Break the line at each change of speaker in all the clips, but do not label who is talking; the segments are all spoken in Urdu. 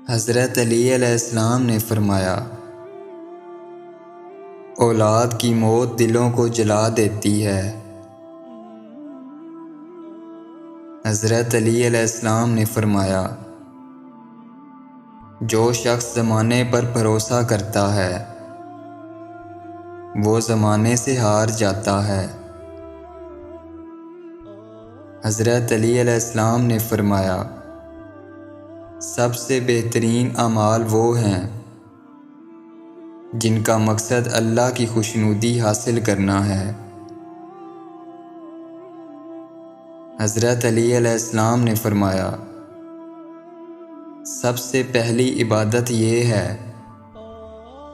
حضرت علی علیہ السلام نے فرمایا، اولاد کی موت دلوں کو جلا دیتی ہے۔ حضرت علی علیہ السلام نے فرمایا، جو شخص زمانے پر بھروسہ کرتا ہے وہ زمانے سے ہار جاتا ہے۔ حضرت علی علیہ السلام نے فرمایا، سب سے بہترین اعمال وہ ہیں جن کا مقصد اللہ کی خوشنودی حاصل کرنا ہے۔ حضرت علی علیہ السلام نے فرمایا، سب سے پہلی عبادت یہ ہے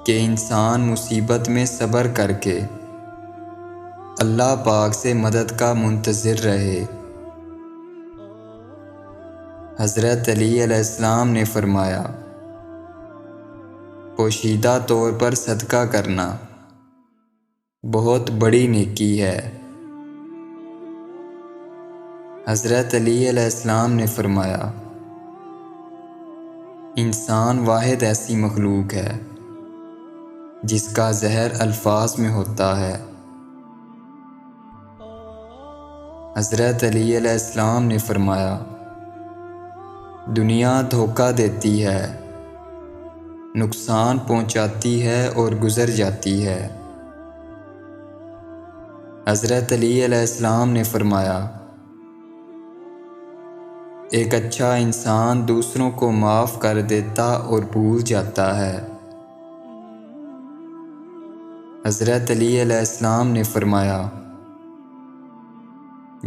کہ انسان مصیبت میں صبر کر کے اللہ پاک سے مدد کا منتظر رہے۔ حضرت علی علیہ السلام نے فرمایا، پوشیدہ طور پر صدقہ کرنا بہت بڑی نیکی ہے۔ حضرت علی علیہ السلام نے فرمایا، انسان واحد ایسی مخلوق ہے جس کا زہر الفاظ میں ہوتا ہے۔ حضرت علی علیہ السلام نے فرمایا، دنیا دھوکہ دیتی ہے، نقصان پہنچاتی ہے اور گزر جاتی ہے۔ حضرت علی علیہ السلام نے فرمایا، ایک اچھا انسان دوسروں کو معاف کر دیتا اور بھول جاتا ہے۔ حضرت علی علیہ السلام نے فرمایا،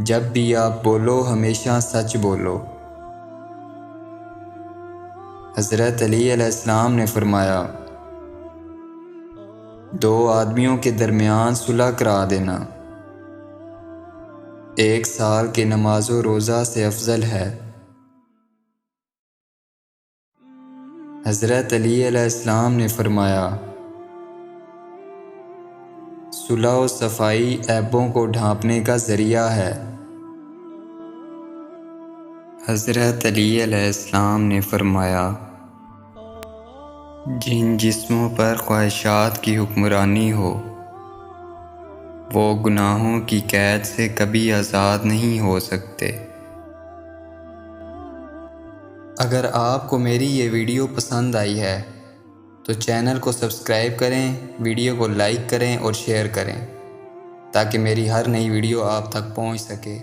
جب بھی آپ بولو ہمیشہ سچ بولو۔ حضرت علی علیہ السلام نے فرمایا، دو آدمیوں کے درمیان صلح کرا دینا 1 سال کے نماز و روزہ سے افضل ہے۔ حضرت علی علیہ السلام نے فرمایا، صلح و صفائی عیبوں کو ڈھانپنے کا ذریعہ ہے۔ حضرت علی علیہ السلام نے فرمایا، جن جسموں پر خواہشات کی حکمرانی ہو وہ گناہوں کی قید سے کبھی آزاد نہیں ہو سکتے۔ اگر آپ کو میری یہ ویڈیو پسند آئی ہے تو چینل کو سبسکرائب کریں، ویڈیو کو لائک کریں اور شیئر کریں تاکہ میری ہر نئی ویڈیو آپ تک پہنچ سکے۔